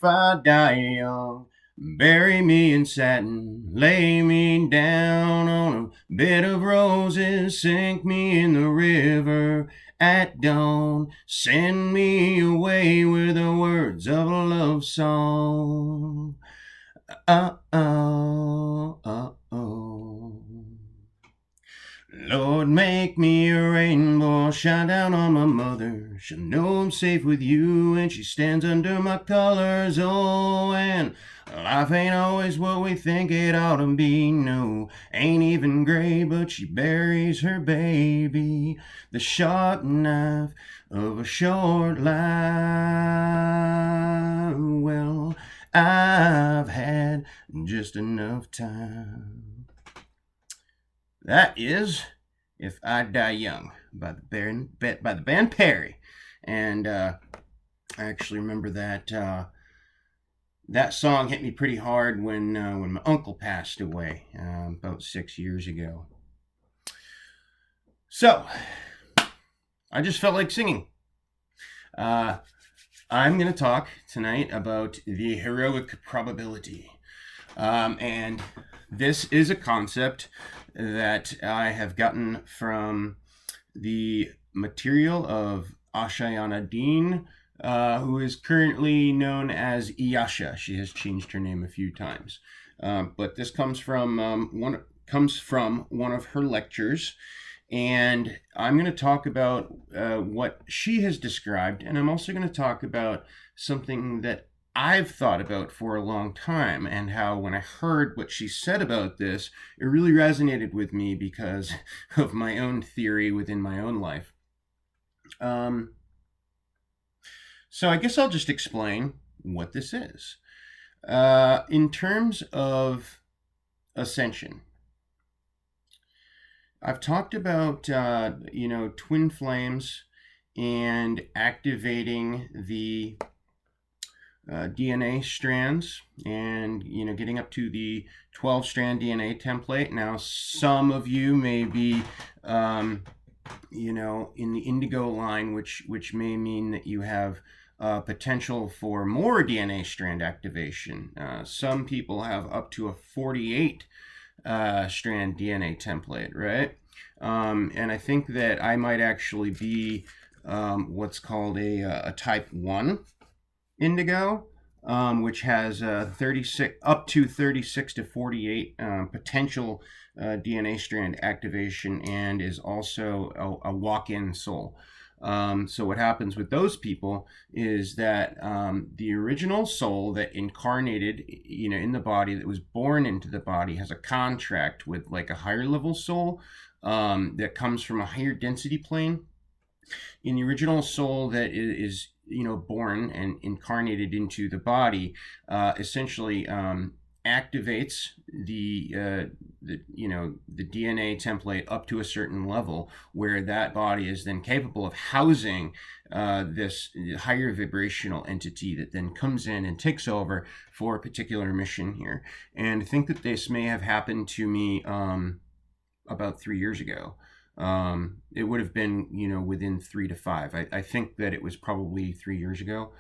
if I die young. Bury me in satin, lay me down on a bed of roses, sink me in the river at dawn, send me away with the words of a love song. Oh, oh, oh. Lord, make me a rainbow, shine down on my mother. She'll know I'm safe with you when she stands under my colors. Oh, and life ain't always what we think it ought to be. No, ain't even gray, but she buries her baby. The sharp knife of a short life. Well, I've had just enough time. That is If I Die Young by the band Perry. And I actually remember that song hit me pretty hard when my uncle passed away about 6 years ago. So I just felt like singing. I'm going to talk tonight about the heroic probability. And this is a concept that I have gotten from the material of Ashayana Dean, who is currently known as Iyasha. She has changed her name a few times. But this comes from one of her lectures. And I'm going to talk about what she has described, and I'm also going to talk about something that I've thought about for a long time, and how when I heard what she said about this, it really resonated with me because of my own theory within my own life. So I guess I'll just explain what this is. In terms of Ascension, I've talked about, twin flames and activating the DNA strands and, getting up to the 12-strand DNA template. Now, some of you may be, in the indigo line, which may mean that you have potential for more DNA strand activation. Some people have up to a 48 strand DNA template, right? And I think that I might actually be what's called a type 1 indigo, which has 36 up to 36 to 48 potential DNA strand activation, and is also a walk-in soul. So what happens with those people is that the original soul that incarnated, in the body, that was born into the body, has a contract with like a higher level soul that comes from a higher density plane. In the original soul that is born and incarnated into the body, essentially activates the DNA template up to a certain level, where that body is then capable of housing this higher vibrational entity that then comes in and takes over for a particular mission here. And I think that this may have happened to me about 3 years ago. It would have been, within 3 to 5. I think that it was probably 3 years ago,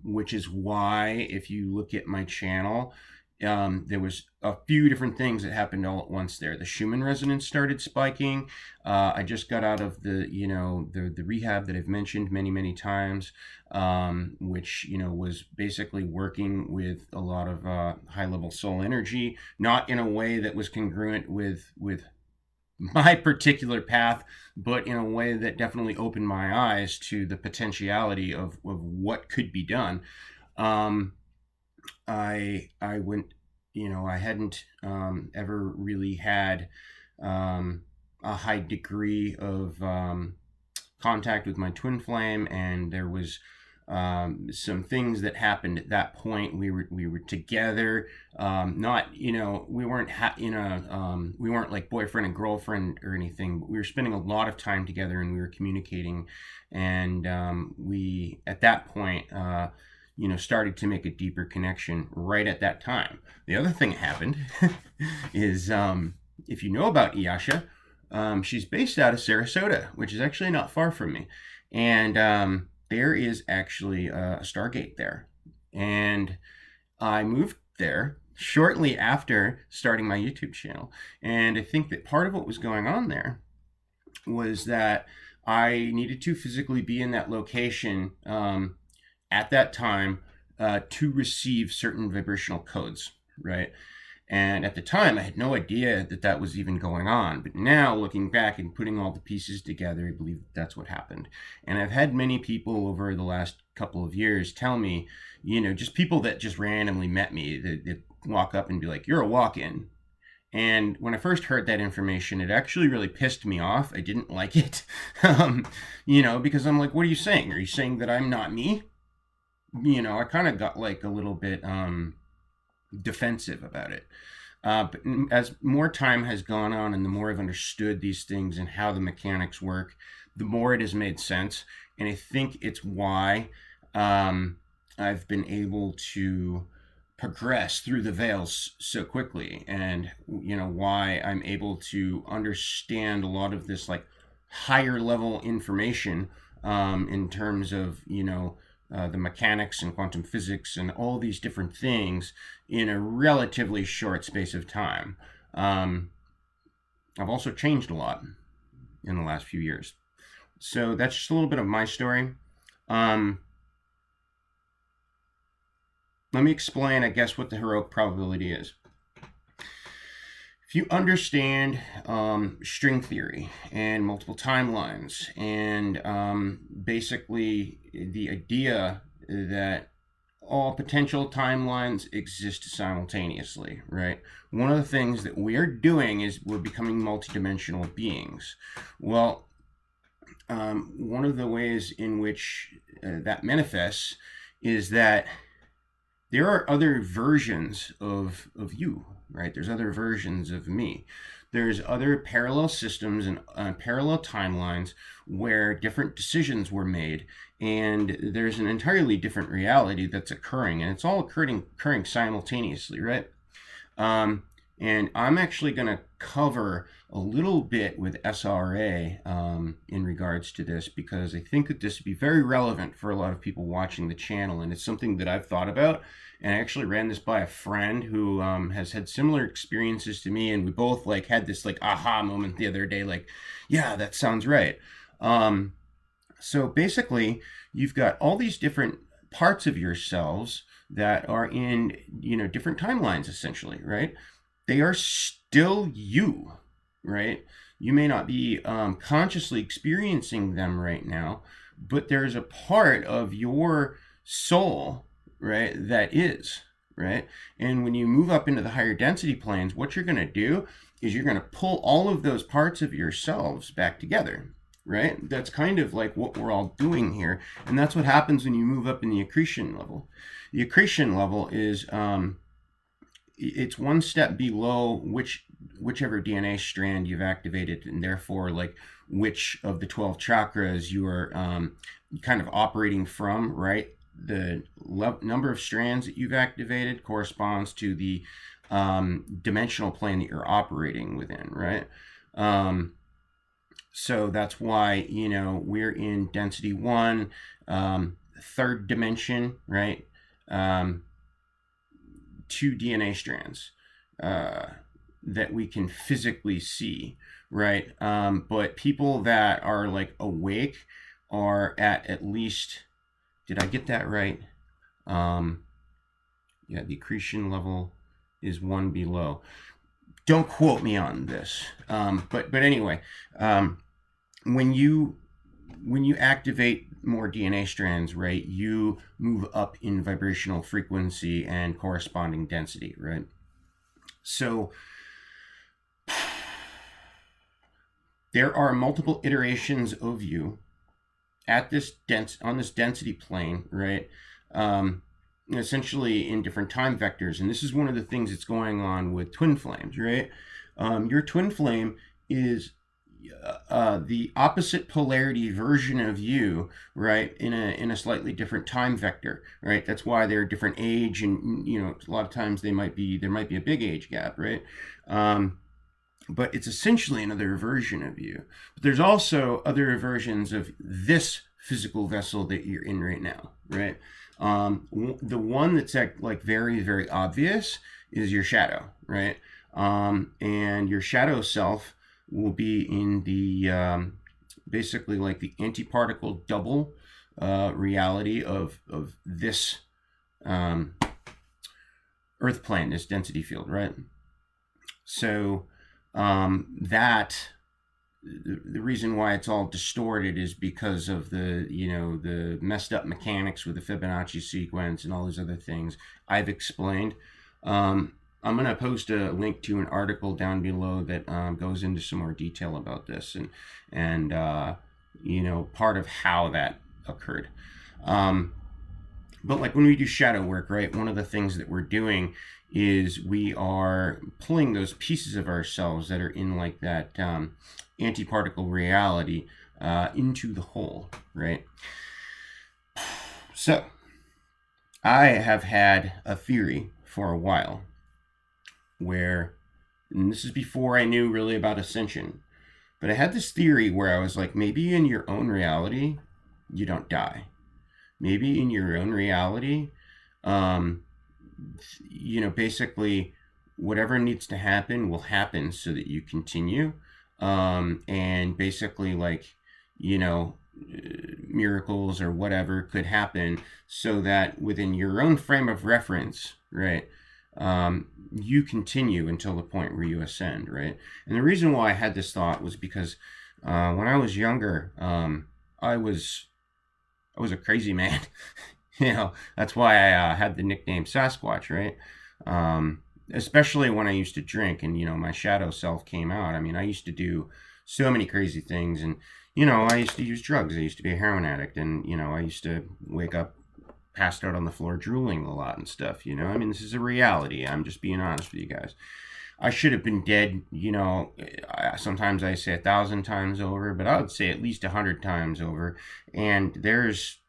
which is why, if you look at my channel, there was a few different things that happened all at once there. The Schumann resonance started spiking. I just got out of the rehab that I've mentioned many, many times, which, was basically working with a lot of high-level soul energy, not in a way that was congruent with my particular path, but in a way that definitely opened my eyes to the potentiality of what could be done. I went, I hadn't ever really had a high degree of contact with my twin flame, and there was some things that happened at that point. We were together, not, we weren't we weren't like boyfriend and girlfriend or anything, but we were spending a lot of time together, and we were communicating, and we at that point started to make a deeper connection right at that time. The other thing that happened is, if you know about Iyasha, she's based out of Sarasota, which is actually not far from me, and there is actually a Stargate there. And I moved there shortly after starting my YouTube channel. And I think that part of what was going on there was that I needed to physically be in that location at that time to receive certain vibrational codes, right? And at the time, I had no idea that that was even going on. But now, looking back and putting all the pieces together, I believe that's what happened. And I've had many people over the last couple of years tell me, just people that just randomly met me, that walk up and be like, "You're a walk-in." And when I first heard that information, it actually really pissed me off. I didn't like it, because I'm like, "What are you saying? Are you saying that I'm not me?" I kind of got like a little bit defensive about it. But as more time has gone on and the more I've understood these things and how the mechanics work, the more it has made sense. And I think it's why I've been able to progress through the veils so quickly, and why I'm able to understand a lot of this like higher level information in terms of the mechanics and quantum physics and all these different things in a relatively short space of time. I've also changed a lot in the last few years. So that's just a little bit of my story. Let me explain, I guess, what the heroic probability is. If you understand string theory and multiple timelines and basically the idea that all potential timelines exist simultaneously, right? One of the things that we are doing is we're becoming multidimensional beings. Well, one of the ways in which that manifests is that there are other versions of you, right? There's other versions of me. There's other parallel systems and parallel timelines where different decisions were made, and there's an entirely different reality that's occurring, and it's all occurring simultaneously, right? And I'm actually going to cover a little bit with SRA in regards to this, because I think that this would be very relevant for a lot of people watching the channel, and it's something that I've thought about. And I actually ran this by a friend who has had similar experiences to me, and we both like had this like aha moment the other day, like, yeah, that sounds right. So basically, you've got all these different parts of yourselves that are in different timelines, essentially, right? They are still you, right? You may not be consciously experiencing them right now, but there's a part of your soul, right, that is, right? And when you move up into the higher density planes, what you're going to do is you're going to pull all of those parts of yourselves back together, right? That's kind of like what we're all doing here. And that's what happens when you move up in the accretion level. The accretion level is it's one step below whichever DNA strand you've activated, and therefore like which of the 12 chakras you are kind of operating from, right? The number of strands that you've activated corresponds to the dimensional plane that you're operating within, right? So that's why we're in density 1, third dimension, right? 2 DNA strands that we can physically see, right? But people that are like awake are at least, did I get that right? Yeah, the accretion level is 1 below. Don't quote me on this. But anyway, when you activate more DNA strands, right, you move up in vibrational frequency and corresponding density, right? So there are multiple iterations of you at this on this density plane, right? Essentially in different time vectors. And this is one of the things that's going on with twin flames, right? Your twin flame is the opposite polarity version of you, right, in a slightly different time vector, right? That's why they're different age, and a lot of times there might be a big age gap, right? But it's essentially another version of you. But there's also other versions of this physical vessel that you're in right now, right? The one that's like very, very obvious is your shadow, right? And your shadow self will be in the basically like the antiparticle double reality of this Earth plane, this density field, right? So that the reason why it's all distorted is because of the messed up mechanics with the Fibonacci sequence and all these other things I've explained. I'm going to post a link to an article down below that goes into some more detail about this and part of how that occurred. But like when we do shadow work, right, one of the things that we're doing is we are pulling those pieces of ourselves that are in like that antiparticle reality into the whole, right? So I have had a theory for a while where, and this is before I knew really about Ascension, but I had this theory where I was like, maybe in your own reality, you don't die. Maybe in your own reality, basically whatever needs to happen will happen so that you continue. And basically miracles or whatever could happen so that within your own frame of reference, right, you continue until the point where you ascend, right? And the reason why I had this thought was because when I was younger, I was a crazy man. That's why I had the nickname Sasquatch, right? Especially when I used to drink and, my shadow self came out. I mean, I used to do so many crazy things. And, I used to use drugs. I used to be a heroin addict. And, I used to wake up passed out on the floor drooling a lot and stuff. I mean, this is a reality. I'm just being honest with you guys. I should have been dead, sometimes I say 1,000 times over, but I would say at least 100 times over. And there's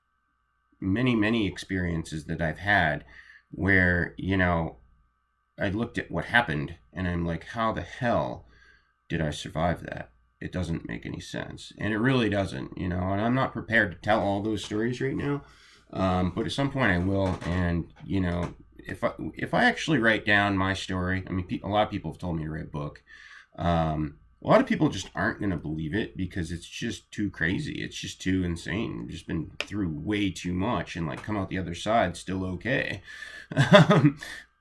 many, many experiences that I've had where, I looked at what happened and I'm like, how the hell did I survive that? It doesn't make any sense. And it really doesn't, and I'm not prepared to tell all those stories right now. But at some point I will. And, if I actually write down my story, I mean, a lot of people have told me to write a book. A lot of people just aren't going to believe it because it's just too crazy. It's just too insane. Just been through way too much and come out the other side still okay.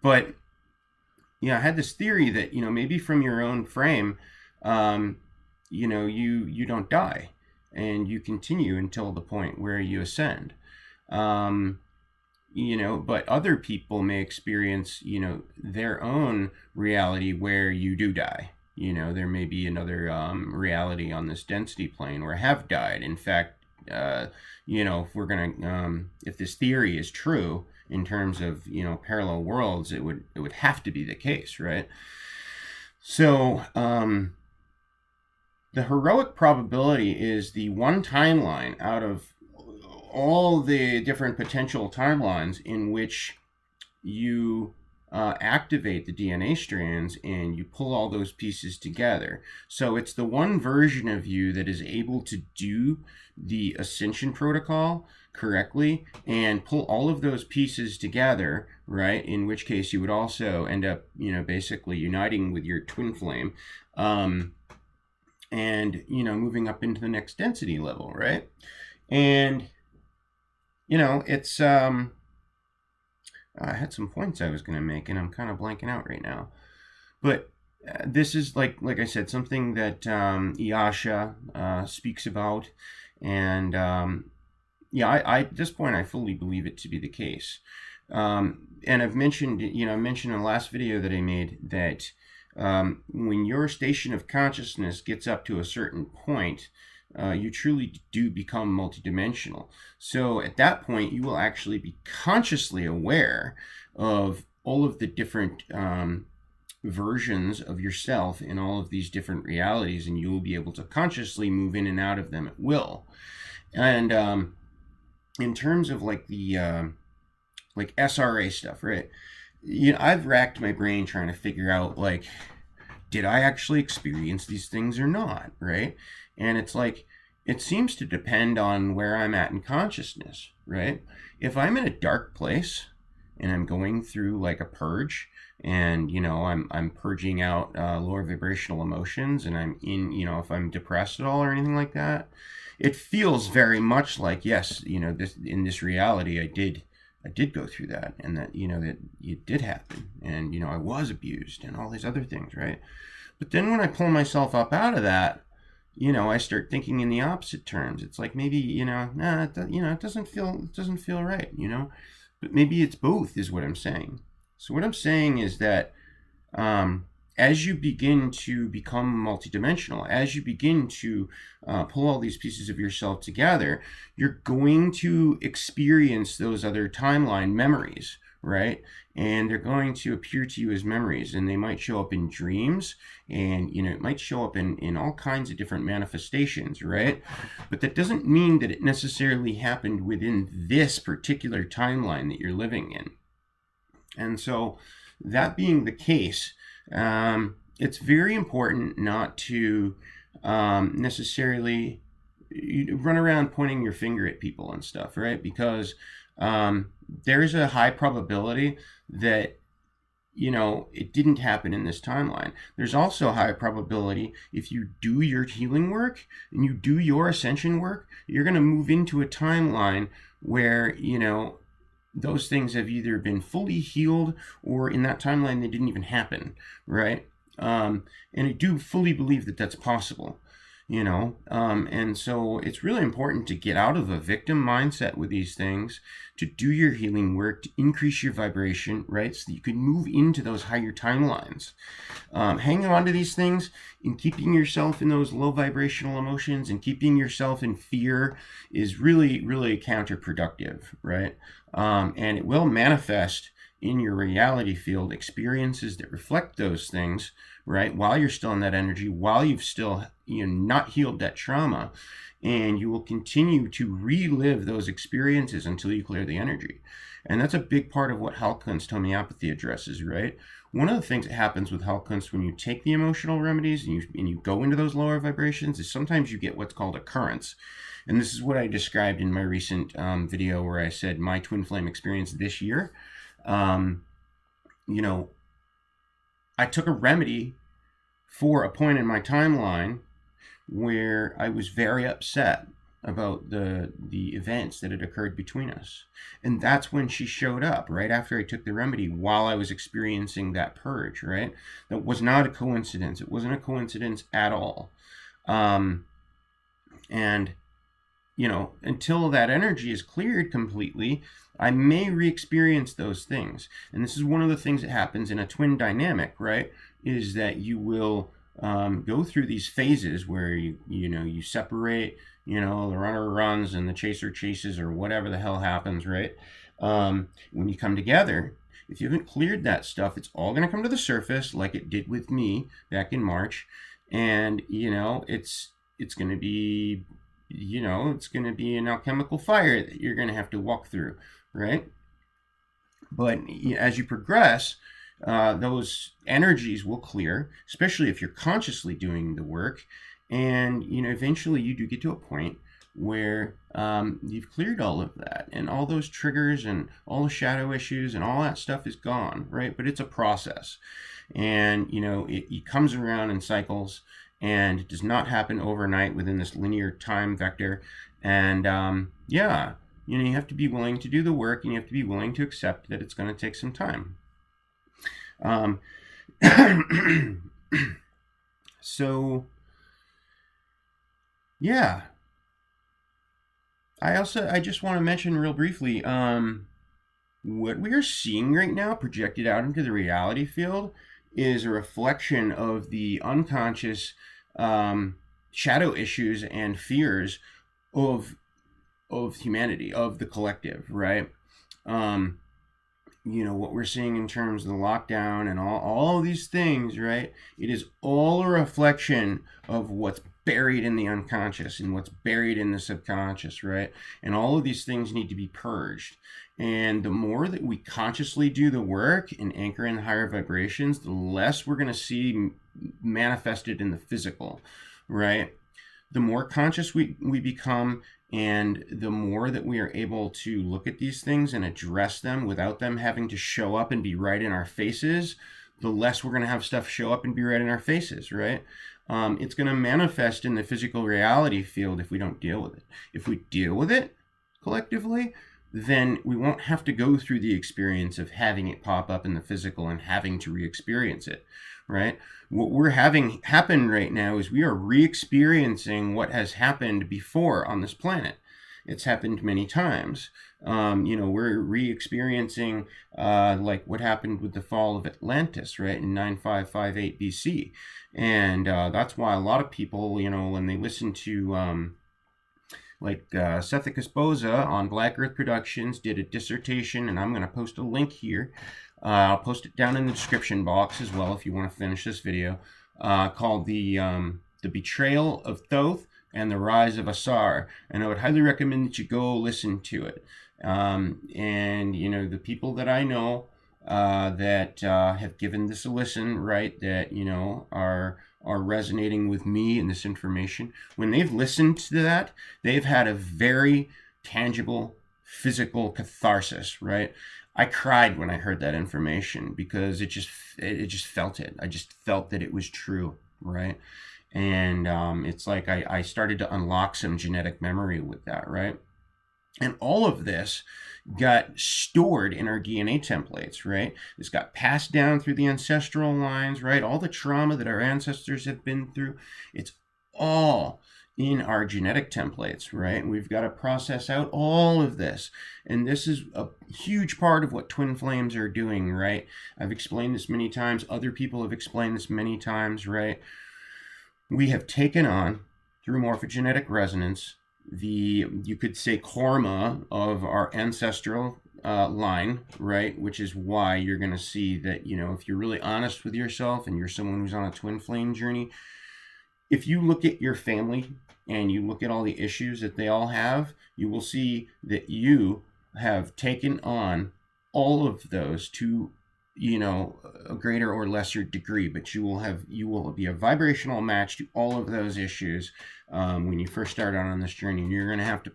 But, I had this theory that, maybe from your own frame, you don't die and you continue until the point where you ascend. But other people may experience, their own reality where you do die. There may be another reality on this density plane where I have died. In fact, if we're gonna, if this theory is true in terms of, parallel worlds, it would have to be the case, right? So, the heroic probability is the one timeline out of all the different potential timelines in which you activate the DNA strands and you pull all those pieces together. So it's the one version of you that is able to do the Ascension protocol correctly and pull all of those pieces together, right? In which case you would also end up, basically uniting with your twin flame and, moving up into the next density level, right? And it's, I had some points I was going to make and I'm kind of blanking out right now. But this is like I said, something that Yasha speaks about. And I at this point, I fully believe it to be the case. And I've mentioned, I mentioned in the last video that I made that when your station of consciousness gets up to a certain point, you truly do become multidimensional. So at that point, you will actually be consciously aware of all of the different versions of yourself in all of these different realities, and you will be able to consciously move in and out of them at will. And in terms of the SRA stuff, right? I've racked my brain trying to figure out did I actually experience these things or not, right? And it's it seems to depend on where I'm at in consciousness, right? If I'm in a dark place and I'm going through like a purge, and I'm purging out lower vibrational emotions, and I'm in, if I'm depressed at all or anything like that, it feels very much like, yes, this, in this reality, I did go through that, and that that it did happen, and I was abused and all these other things, right? But then when I pull myself up out of that, I start thinking in the opposite terms. It's like, maybe it doesn't feel right, but maybe it's both, is what I'm saying. So what I'm saying is that as you begin to become multidimensional, as you begin to pull all these pieces of yourself together, you're going to experience those other timeline memories, right? And they're going to appear to you as memories, and they might show up in dreams, and it might show up in all kinds of different manifestations, right? But that doesn't mean that it necessarily happened within this particular timeline that you're living in. And so, that being the case, it's very important not to necessarily run around pointing your finger at people and stuff, right? Because there's a high probability that it didn't happen in this timeline. There's also a high probability, if you do your healing work and you do your ascension work, you're going to move into a timeline where those things have either been fully healed, or in that timeline they didn't even happen, right? And I do fully believe that that's possible, and so it's really important to get out of a victim mindset with these things, to do your healing work, to increase your vibration, right? So that you can move into those higher timelines. Hanging on to these things and keeping yourself in those low vibrational emotions and keeping yourself in fear is really, really counterproductive, right? And it will manifest in your reality field experiences that reflect those things, right? While you're still in that energy, while you've still not healed that trauma, and you will continue to relive those experiences until you clear the energy. And that's a big part of what Heilkunst homeopathy addresses, right? One of the things that happens with Heilkunst when you take the emotional remedies and you go into those lower vibrations is sometimes you get what's called a currents. And this is what I described in my recent video where I said my twin flame experience this year. I took a remedy for a point in my timeline where I was very upset about the events that had occurred between us. And that's when she showed up, right after I took the remedy, while I was experiencing that purge, right? That was not a coincidence. It wasn't a coincidence at all. And until that energy is cleared completely, I may re-experience those things. And this is one of the things that happens in a twin dynamic, right? Is that you will go through these phases where you separate, the runner runs and the chaser chases, or whatever the hell happens, right? When you come together, if you haven't cleared that stuff, it's all going to come to the surface, like it did with me back in March. And it's going to be it's going to be an alchemical fire that you're going to have to walk through, right? But as you progress, those energies will clear, especially if you're consciously doing the work. And, eventually you do get to a point where you've cleared all of that, and all those triggers and all the shadow issues and all that stuff is gone, right? But it's a process. And, it comes around in cycles, and it does not happen overnight within this linear time vector. And you have to be willing to do the work, and you have to be willing to accept that it's going to take some time. So, yeah. I just want to mention real briefly, what we are seeing right now projected out into the reality field is a reflection of the unconscious shadow issues and fears of humanity, of the collective, right? What we're seeing in terms of the lockdown and all of these things, right? It is all a reflection of what's buried in the unconscious and what's buried in the subconscious, right? And all of these things need to be purged. And the more that we consciously do the work and anchor in the higher vibrations, the less we're going to see manifested in the physical, right? the more conscious we become, and the more that we are able to look at these things and address them without them having to show up and be right in our faces, the less we're going to have stuff show up and be right in our faces, right? It's going to manifest in the physical reality field if we don't deal with it. If we deal with it collectively, then we won't have to go through the experience of having it pop up in the physical and having to re-experience it, right? What we're having happen right now is we are re-experiencing what has happened before on this planet. It's happened many times. We're re-experiencing like what happened with the fall of Atlantis, right, in 9558 BC. And that's why a lot of people, when they listen to Sethikus Boza on Black Earth Productions did a dissertation, and I'm going to post a link here. I'll post it down in the description box as well if you want to finish this video, called the Betrayal of Thoth and the Rise of ASAR. And I would highly recommend that you go listen to it. The people that I know that have given this a listen, right, that are resonating with me and this information, when they've listened to that, they've had a very tangible physical catharsis, right? I cried when I heard that information because it just felt it. I just felt that it was true, right? And it's like I started to unlock some genetic memory with that, right? And all of this got stored in our DNA templates, right? This got passed down through the ancestral lines, right? All the trauma that our ancestors have been through, it's all in our genetic templates, right? We've got to process out all of this. And this is a huge part of what twin flames are doing, right? I've explained this many times. Other people have explained this many times, right? We have taken on, through morphogenetic resonance, you could say karma of our ancestral line, right? Which is why you're going to see that, if you're really honest with yourself and you're someone who's on a twin flame journey, if you look at your family and you look at all the issues that they all have, you will see that you have taken on all of those to a greater or lesser degree, but you will be a vibrational match to all of those issues when you first start out on this journey. And you're going to have to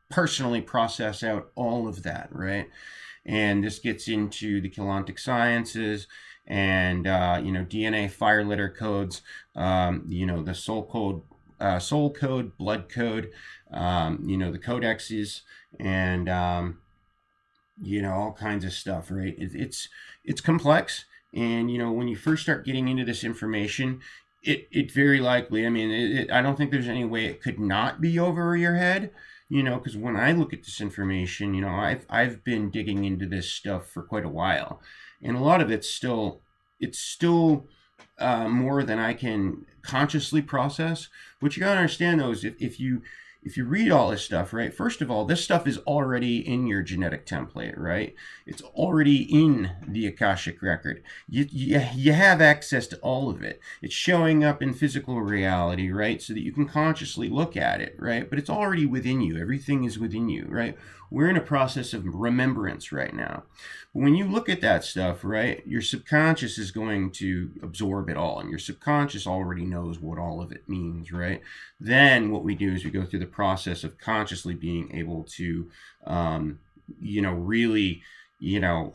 personally process out all of that, right? And this gets into the Keylontic sciences and DNA fire letter codes, the soul code, blood code, the codexes, and all kinds of stuff, right? It's complex, and when you first start getting into this information, it very likely, I don't think there's any way it could not be over your head, because when I look at this information, I've been digging into this stuff for quite a while, and a lot of it's still more than I can consciously process. What you gotta understand though is if you read all this stuff, right, first of all, this stuff is already in your genetic template, right? It's already in the Akashic record. You have access to all of it. It's showing up in physical reality, right? So that you can consciously look at it, right? But it's already within you. Everything is within you, right? We're in a process of remembrance right now. But when you look at that stuff, right, your subconscious is going to absorb it all, and your subconscious already knows what all of it means, right? Then what we do is we go through the process of consciously being able to, really,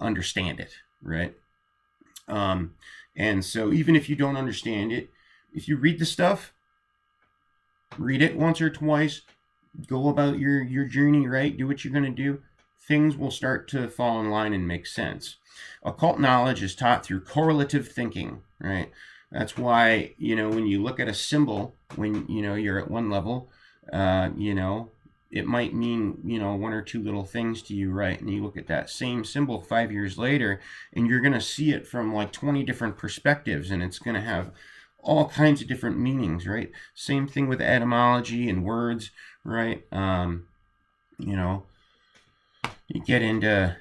understand it, right? And so even if you don't understand it, if you read the stuff, read it once or twice, go about your journey, right? Do what you're going to do. Things will start to fall in line and make sense. Occult knowledge is taught through correlative thinking, right? That's why, when you look at a symbol, when, you're at one level, it might mean, one or two little things to you, right? And you look at that same symbol 5 years later, and you're going to see it from like 20 different perspectives, and it's going to have all kinds of different meanings, right? Same thing with etymology and words, right? You get into,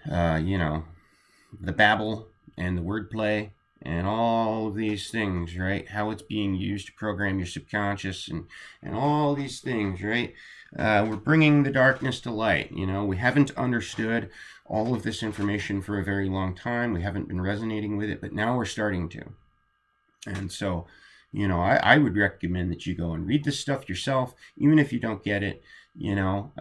the babble and the wordplay and all of these things, right? How it's being used to program your subconscious and all these things, right? We're bringing the darkness to light. We haven't understood all of this information for a very long time. We haven't been resonating with it, but now we're starting to. And so, You know, I would recommend that you go and read this stuff yourself, even if you don't get it, you know,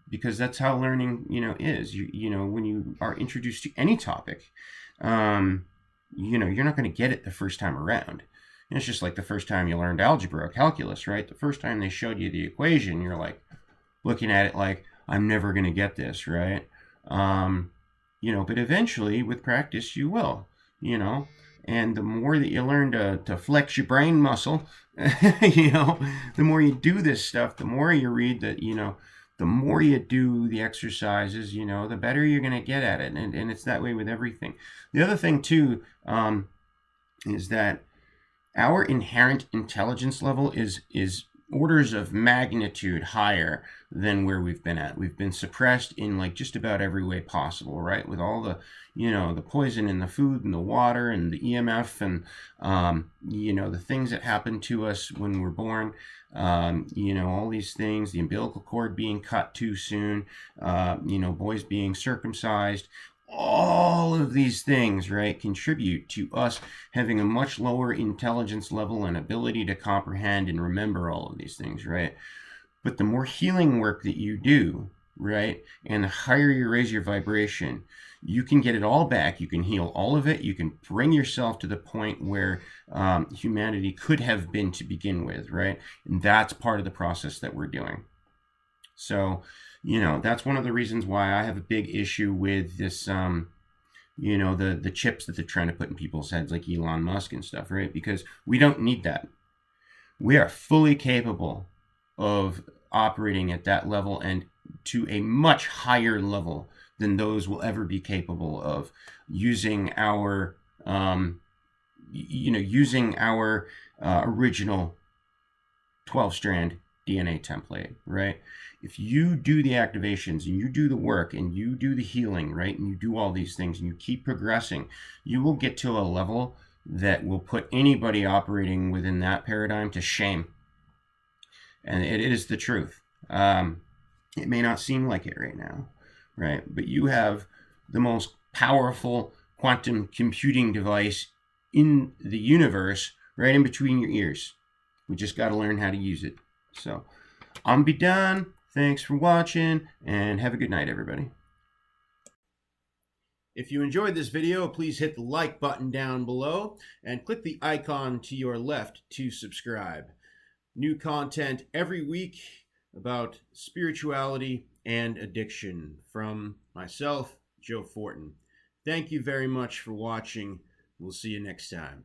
because that's how learning, you know, is. You know, when you are introduced to any topic, you know, you're not going to get it the first time around. And it's just like the first time you learned algebra or calculus, right? The first time they showed you the equation, you're like looking at it like, I'm never going to get this, right? You know, but eventually with practice, you will, you know. And the more that you learn to flex your brain muscle, you know, the more you do this stuff, the more you read that, you know, the more you do the exercises, you know, the better you're going to get at it. And it's that way with everything. The other thing, too, is that our inherent intelligence level is orders of magnitude higher than where we've been at. We've been suppressed in like just about every way possible, right? With all the, you know, the poison in the food and the water and the EMF and, you know, the things that happen to us when we're born, you know, all these things, the umbilical cord being cut too soon, you know, boys being circumcised, all of these things, right, contribute to us having a much lower intelligence level and ability to comprehend and remember all of these things, right? But the more healing work that you do, right, and the higher you raise your vibration, you can get it all back. You can heal all of it. You can bring yourself to the point where humanity could have been to begin with, right? And that's part of the process that we're doing. So, you know, that's one of the reasons why I have a big issue with this, you know, the chips that they're trying to put in people's heads, like Elon Musk and stuff, right? Because we don't need that. We are fully capable of operating at that level and to a much higher level than those will ever be capable of using our, you know, using our original 12-strand DNA template, right? If you do the activations and you do the work and you do the healing, right, and you do all these things and you keep progressing, you will get to a level that will put anybody operating within that paradigm to shame. And it is the truth. It may not seem like it right now, right? But you have the most powerful quantum computing device in the universe right in between your ears. We just got to learn how to use it. So I'm be done. Thanks for watching and have a good night, everybody. If you enjoyed this video, please hit the like button down below and click the icon to your left to subscribe. New content every week about spirituality and addiction from myself, Joe Fortin. Thank you very much for watching. We'll see you next time.